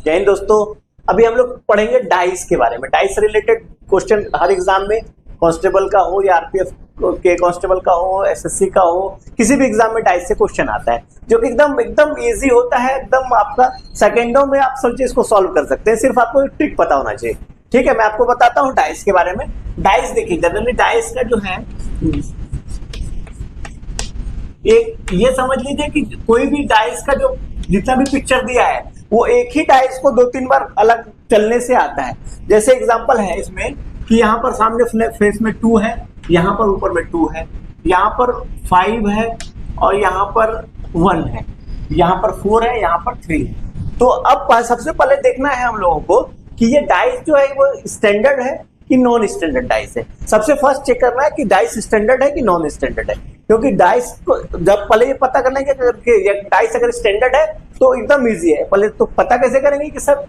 जय हिंद दोस्तों। अभी हम लोग पढ़ेंगे डाइस के बारे में। डाइस रिलेटेड क्वेश्चन हर एग्जाम में, कांस्टेबल का हो या आरपीएफ के कांस्टेबल का हो, एसएससी का हो, किसी भी एग्जाम में डाइस से क्वेश्चन आता है जो कि एकदम एकदम इजी होता है। एकदम आपका सेकेंडों में आप सब चीज को सॉल्व कर सकते हैं। सिर्फ आपको एक ट्रिक पता होना चाहिए। ठीक है, मैं आपको बताता हूँ डाइस के बारे में। डाइस देखिए, जनरली डाइस का जो है एक ये समझ लीजिए कि कोई भी डाइस का जो जितना भी पिक्चर दिया है वो एक ही डाइस को 2-3 बार अलग चलने से आता है। जैसे एग्जांपल है इसमें कि यहाँ पर सामने फेस में 2 है, यहाँ पर ऊपर में 2 है, यहाँ पर 5 है और यहाँ पर 1 है, यहाँ पर 4 है, यहाँ पर 3 है। तो अब सबसे पहले देखना है हम लोगों को कि ये डाइस जो है वो स्टैंडर्ड है कि नॉन स्टैंडर्ड डाइस है। सबसे फर्स्ट चेक करना है कि डाइस स्टैंडर्ड है कि नॉन स्टैंडर्ड है, क्योंकि डाइस को जब पहले ये पता करना है कि डाइस अगर स्टैंडर्ड है तो एकदम इजी है। पहले तो पता कैसे करेंगे कि सब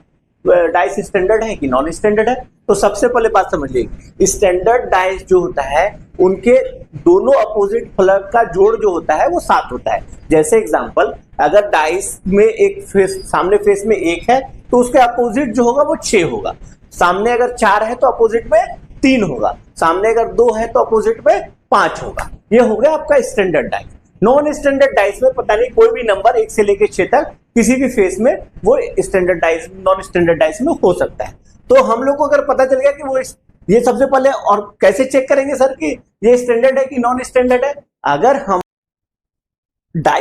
डाइस स्टैंडर्ड है कि नॉन स्टैंडर्ड है। तो सबसे पहले बात समझिए, स्टैंडर्ड डाइस जो होता है उनके दोनों अपोजिट फलक का जोड़ जो होता है वो 7 होता है। जैसे एग्जांपल, अगर डाइस में एक फेस सामने फेस में 1 है तो उसके अपोजिट जो होगा वो 6 होगा। सामने अगर 4 है तो अपोजिट में 3 होगा। सामने अगर 2 है तो अपोजिट में 5 होगा। ये हो गया आपका standard dice. Non standard dice में पता नहीं कोई भी नंबर 1 से लेकर 6 तक किसी भी फेस में वो standard dice non standard dice में हो सकता है। तो हम लोग को अगर पता चल गया कि वो ये सबसे पहले, और कैसे चेक करेंगे सर कि ये स्टैंडर्ड है कि नॉन स्टैंडर्ड है? अगर हम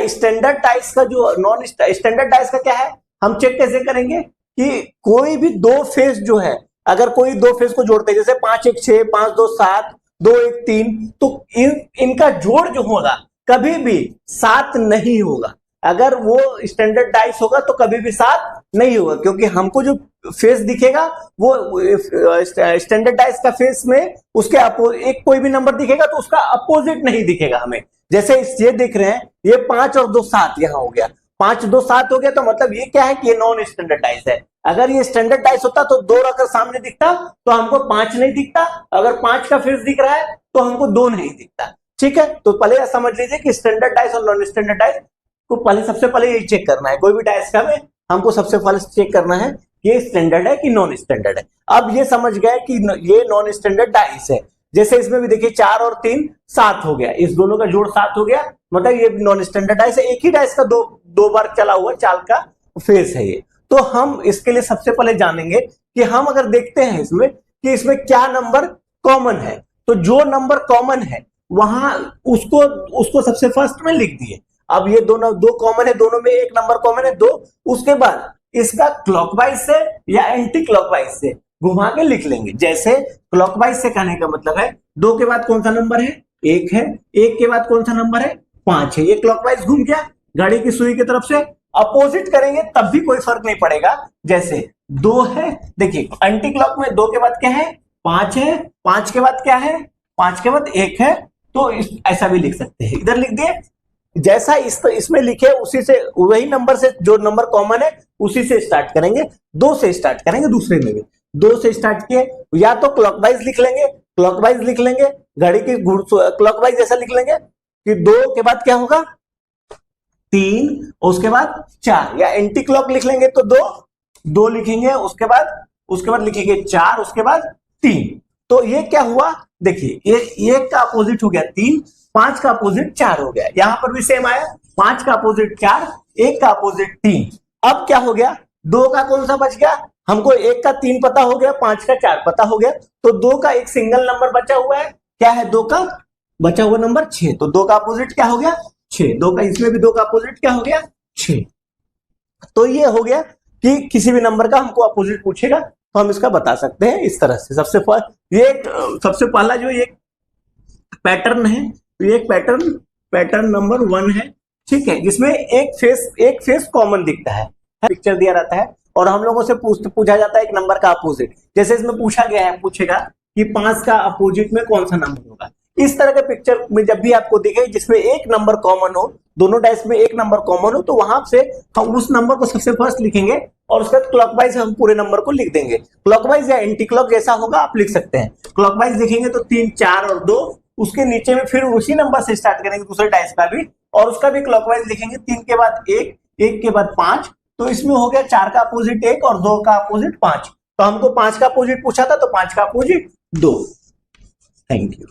स्टैंडर्ड डाइस का जो नॉन स्टैंडर्ड डाइस का क्या है, हम चेक कैसे करेंगे कि कोई भी 2 फेस जो है, अगर कोई 2 फेस को जोड़ते हैं, जैसे 5 1 6, 5 2 7, 2 1 3, तो इनका जोड़ जो होगा कभी भी 7 नहीं होगा। अगर वो स्टैंडर्ड डाइस होगा तो कभी भी 7 नहीं होगा, क्योंकि हमको जो फेस दिखेगा वो स्टैंडर्ड डाइस का फेस में उसके एक कोई भी नंबर दिखेगा तो उसका अपोजिट नहीं दिखेगा हमें। जैसे ये देख रहे हैं, ये 5 और 2 7 यहाँ हो गया, 5 2 7 हो गया, तो मतलब ये क्या है कि ये नॉन स्टैंडर्ड डाइस है। अगर ये स्टैंडर्ड डाइस होता तो 2 अगर सामने दिखता तो हमको 5 नहीं दिखता, अगर 5 का फेस दिख रहा है तो हमको 2 नहीं दिखता। ठीक है, तो पहले समझ लीजिए कि स्टैंडर्ड डाइस और नॉन स्टैंडर्ड डाइस को पहले सबसे पहले यही चेक करना है। कोई भी डाइस का में हमको सबसे पहले चेक करना है कि ये स्टैंडर्ड है कि नॉन स्टैंडर्ड है। अब ये समझ गए कि ये नॉन स्टैंडर्ड डाइस है। जैसे इसमें भी देखिए 4 और 3 7 हो गया, इस दोनों का जोड़ 7 हो गया, मतलब ये नॉन स्टैंडर्ड डाइस है। एक ही डाइस का दो बार चला हुआ चाल का फेस है ये। तो हम इसके लिए सबसे पहले जानेंगे कि हम अगर देखते हैं इसमें कि इसमें क्या नंबर कॉमन है, तो जो नंबर कॉमन है वहां उसको सबसे फर्स्ट में लिख दिए। अब ये दो कॉमन है, दोनों में एक नंबर कॉमन है 2। उसके बाद इसका क्लॉकवाइज से या एंटी क्लॉकवाइज से घुमा के लिख लेंगे। जैसे क्लॉकवाइज से कहने का मतलब है 2 के बाद कौन सा नंबर है, 1 है, 1 के बाद कौन सा नंबर है, 5 है। ये क्लॉकवाइज घूम गया, घड़ी की सुई की तरफ से। अपोजिट करेंगे तब भी कोई फर्क नहीं पड़ेगा। जैसे 2 है, देखिए एंटी क्लॉक में 2 के बाद क्या है, 5 है, 5 के बाद क्या है, 5 के बाद 1 है। तो ऐसा भी लिख सकते हैं, इधर लिख दिए। जैसा इसमें लिखे उसी से, वही नंबर से जो नंबर कॉमन है उसी से स्टार्ट करेंगे। 2 से स्टार्ट करेंगे, दूसरे में भी 2 से स्टार्ट किए, या तो क्लॉकवाइज लिख लेंगे, घड़ी की क्लॉकवाइज जैसा लिख लेंगे कि 2 के बाद क्या होगा, 3, उसके बाद 4, या एंटी क्लॉक लिख लेंगे तो 2 लिखेंगे, उसके बाद लिखेंगे 4, उसके बाद 3। तो ये क्या हुआ, देखिए ये 1 का अपोजिट हो गया 3, 5 का अपोजिट 4 हो गया। यहां पर भी सेम आया, 5 का अपोजिट 4, 1 का अपोजिट 3। अब क्या हो गया, 2 का कौन सा बच गया, हमको 1 का 3 पता हो गया, 5 का 4 पता हो गया, तो 2 का एक सिंगल नंबर बचा हुआ है। क्या है, 2 का बचा हुआ नंबर 6। तो 2 का अपोजिट क्या हो गया, 6। 2 का इसमें भी 2 का अपोजिट क्या हो गया, 6। तो ये हो गया कि किसी भी नंबर का हमको अपोजिट पूछेगा तो हम इसका बता सकते हैं इस तरह से। सबसे पहला जो ये पैटर्न है, ये एक पैटर्न नंबर 1 है। ठीक है, जिसमें एक फेस कॉमन दिखता है, पिक्चर दिया रहता है और हम लोगों से पूछा जाता है एक नंबर का अपोजिट। जैसे इसमें पूछेगा कि 5 का अपोजिट में कौन सा नंबर होगा। इस तरह के पिक्चर में जब भी आपको दिखे जिसमें एक नंबर कॉमन हो, दोनों डाइस में एक नंबर कॉमन हो, तो वहां से हम उस नंबर को सबसे फर्स्ट लिखेंगे और उसके बाद क्लॉकवाइज हम पूरे नंबर को लिख देंगे। क्लॉकवाइज या एंटी क्लॉक जैसा होगा आप लिख सकते हैं। क्लॉकवाइज लिखेंगे तो 3 4 और 2, उसके नीचे में फिर उसी नंबर से स्टार्ट करेंगे दूसरे डाइस का भी, और उसका भी क्लॉकवाइज लिखेंगे। 3 के बाद 1, 1 के बाद 5, तो इसमें हो गया 4 का अपोजिट 1 और 2 का अपोजिट 5। तो हमको 5 का अपोजिट पूछा था, तो 5 का अपोजिट 2। Thank you.